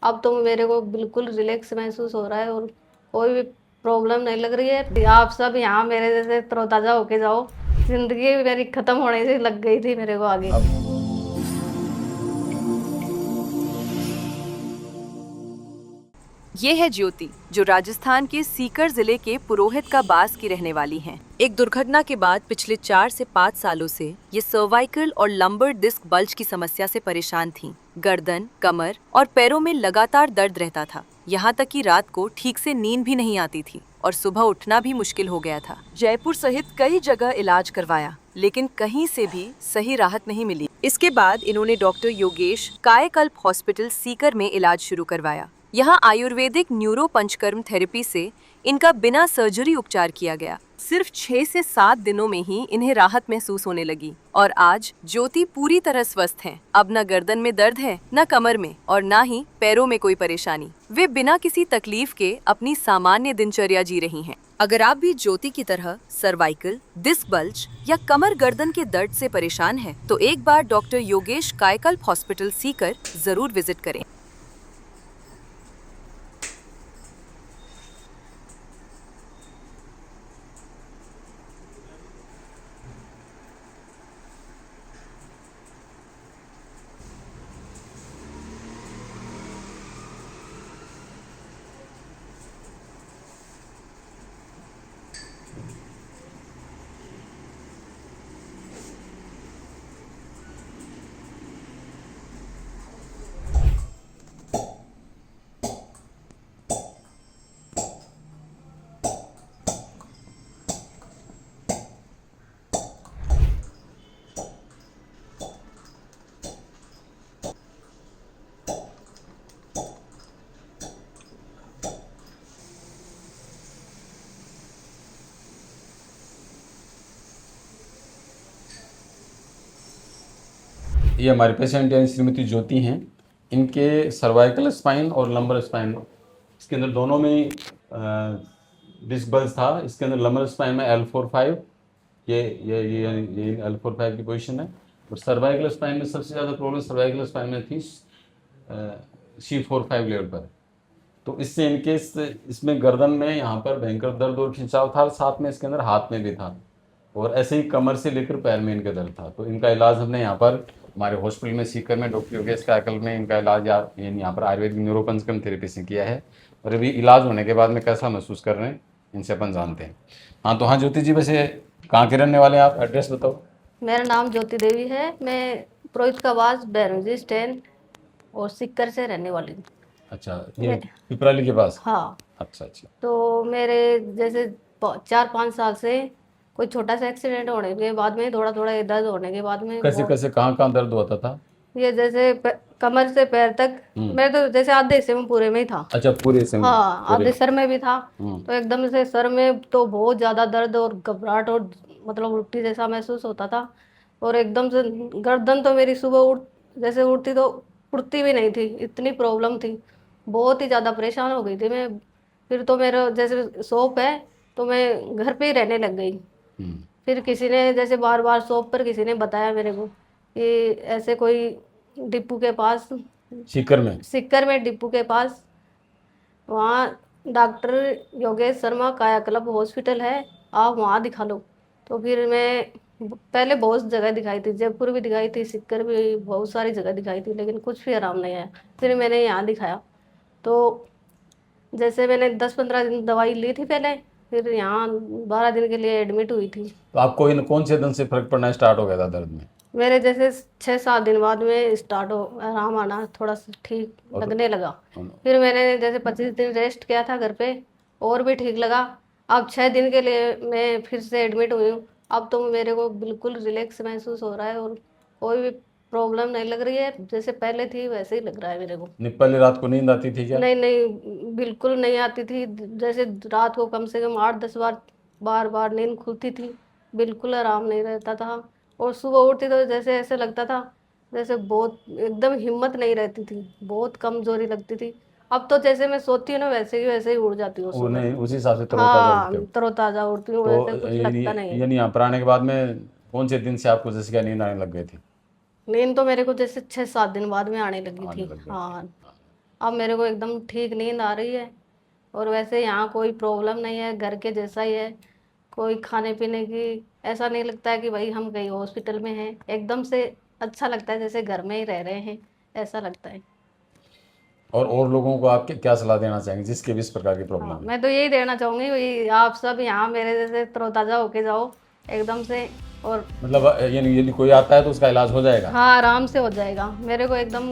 अब तो मेरे को बिल्कुल रिलैक्स महसूस हो रहा है और कोई भी प्रॉब्लम नहीं लग रही है। आप सब यहाँ मेरे जैसे तरोताजा होके जाओ। जिंदगी मेरी खत्म होने से लग गई थी मेरे को आगे। अब ये है ज्योति, जो राजस्थान के सीकर जिले के पुरोहित का बास की रहने वाली हैं। एक दुर्घटना के बाद पिछले 4 से 5 सालों से ये सर्वाइकल और लंबर डिस्क बल्ज की समस्या से परेशान थीं। गर्दन, कमर और पैरों में लगातार दर्द रहता था। यहाँ तक कि रात को ठीक से नींद भी नहीं आती थी और सुबह उठना भी मुश्किल हो गया था। जयपुर सहित कई जगह इलाज करवाया, लेकिन कहीं से भी सही राहत नहीं मिली। इसके बाद इन्होंने डॉक्टर योगेश कायाकल्प हॉस्पिटल सीकर में इलाज शुरू करवाया। यहाँ आयुर्वेदिक न्यूरो पंचकर्म थेरेपी से इनका बिना सर्जरी उपचार किया गया। सिर्फ 6 से 7 दिनों में ही इन्हें राहत महसूस होने लगी और आज ज्योति पूरी तरह स्वस्थ हैं। अब न गर्दन में दर्द है, न कमर में और न ही पैरों में कोई परेशानी। वे बिना किसी तकलीफ के अपनी सामान्य दिनचर्या जी रही हैं। अगर आप भी ज्योति की तरह सर्वाइकल, डिस्क बल्ज या कमर गर्दन के दर्द से परेशान हैं, तो एक बार डॉक्टर योगेश कायाकल्प हॉस्पिटल सीकर जरूर विजिट करें। ये हमारे पेशेंट यानी श्रीमती ज्योति हैं। इनके सर्वाइकल स्पाइन और लंबर स्पाइन, इसके अंदर दोनों में डिस्क बल्ज था। इसके अंदर लंबर स्पाइन में L4-5, ये L4-5 की पोजीशन है। और सर्वाइकल स्पाइन में सबसे ज़्यादा प्रॉब्लम सर्वाइकल स्पाइन में थी C4-5 लेवल पर। तो इससे इनके इसमें गर्दन में यहाँ पर भयंकर दर्द और खिंचाव था, साथ में इसके अंदर हाथ में भी था और ऐसे ही कमर से लेकर पैर में इनका दर्द था। तो इनका इलाज हमने यहाँ पर हमारे हॉस्पिटल में सीकर में डॉक्टर योगेश कायाकल्प में इनका इलाज यहाँ पर आयुर्वेदिक न्यूरोपंचकर्म थेरेपी से किया है। और अभी इलाज होने के बाद में कैसा महसूस कर रहे हैं इनसे अपन जानते हैं। हाँ तो हाँ ज्योति जी, वैसे कहाँ के रहने वाले हैं आप? एड्रेस बताओ। मेरा नाम ज्योति देवी है। मैं पुरोहित का बास बैरंजी स्टैंड और सिक्कर से रहने वाली हूँ। अच्छा, ये पिपराली के पास? हाँ। अच्छा अच्छा। तो मेरे जैसे 4-5 साल से कोई छोटा सा एक्सीडेंट होने के बाद में थोड़ा थोड़ा दर्द होने के बाद में कैसे कैसे कहाँ कहाँ दर्द होता था? ये जैसे कमर से पैर तक। मैं तो जैसे आधे हिस्से में पूरे में ही था। अच्छा, पूरे से? हाँ, आधे सर में भी था। हम्म। तो एकदम से सर में तो बहुत ज्यादा दर्द और घबराहट और मतलब उल्टी जैसा महसूस होता था। और एकदम से गर्दन तो मेरी सुबह जैसे उठती तो उठती भी नहीं थी, इतनी प्रॉब्लम थी। बहुत ही ज्यादा परेशान हो गई थी मैं। फिर तो मेरा जैसे शॉप है तो मैं घर पे ही रहने लग गई। फिर किसी ने जैसे बार बार शॉप पर किसी ने बताया मेरे को कि ऐसे कोई डिपू के पास, सिक्कर में डिपू के पास वहाँ डॉक्टर योगेश शर्मा कायाकल्प हॉस्पिटल है, आप वहाँ दिखा लो। तो फिर मैं पहले बहुत जगह दिखाई थी, जयपुर भी दिखाई थी, सिक्कर भी, बहुत सारी जगह दिखाई थी, लेकिन कुछ भी आराम नहीं आया। फिर मैंने यहाँ दिखाया। तो जैसे मैंने 10-15 दिन दवाई ली थी पहले, फिर यहाँ 12 दिन के लिए एडमिट हुई थी। तो आपको इन कौन से दिन से फर्क पड़ना स्टार्ट हो गया था दर्द में? मेरे जैसे 6-7 दिन बाद में स्टार्ट हो आराम आना, थोड़ा सा ठीक लगने लगा। फिर मैंने जैसे 25 दिन रेस्ट किया था घर पे, और भी ठीक लगा। अब 6 दिन के लिए मैं फिर से एडमिट हुई हूँ। अब तो मेरे को बिल्कुल रिलैक्स महसूस हो रहा है और कोई भी प्रॉब्लम नहीं लग रही है। जैसे पहले थी वैसे ही लग रहा है मेरे को। पहले रात को नींद आती थी क्या? नहीं नहीं, बिल्कुल नहीं आती थी। जैसे रात को कम से कम 8-10 बार बार बार नींद खुलती थी, बिल्कुल आराम नहीं रहता था। और सुबह उठती तो जैसे ऐसे लगता था जैसे बहुत एकदम हिम्मत नहीं रहती थी, बहुत कमजोरी लगती थी। अब तो जैसे मैं सोती हूँ ना वैसे ही उड़ जाती हूँ वो सुबह। नहीं, उसी हिसाब से तरोताजा उठते हाँ, हो? तरोताजा उठती हूँ, तो वैसे कुछ लगता नहीं है। यानी यहाँ पर आने के बाद में कौन से दिन से आपको जैसे क्या नींद आने लग गई थी? नींद तो मेरे को जैसे 6-7 दिन बाद में आने लगी आने थी। लग गई थी। हाँ। हाँ। अब मेरे को एकदम ठीक नींद आ रही है। और वैसे यहाँ कोई प्रॉब्लम नहीं है, घर के जैसा ही है। कोई खाने पीने की ऐसा नहीं लगता है कि भाई हम कहीं हॉस्पिटल में हैं। एकदम से अच्छा लगता है जैसे घर में ही रह रहे हैं, ऐसा लगता है। और लोगों को आप क्या सलाह देना चाहेंगे जिसके भी इस प्रकार की प्रॉब्लम हाँ, है? मैं तो यही देना चाहूँगी भाई, आप सब यहाँ मेरे जैसे तरोताज़ा होके जाओ एकदम से। और मतलब यानी यदि कोई आता है तो उसका इलाज हो जाएगा? हाँ, आराम से हो जाएगा। मेरे को एकदम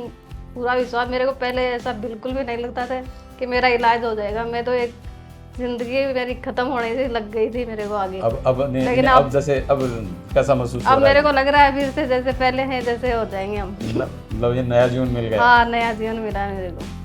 पूरा विश्वास, मेरे को पहले ऐसा बिल्कुल भी नहीं लगता था कि मेरा इलाज हो जाएगा। मैं तो एक जिंदगी मेरी खत्म होने से लग गई थी मेरे को आगे। अब नहीं, लेकिन अब जैसे अब कैसा महसूस हो अब रहा मेरे है? को लग रहा है फिर से जैसे पहले हैं जैसे हो जाएंगे हम। मतलब ये नया जीवन मिल गया? हाँ, नया जीवन मिला है मेरे को।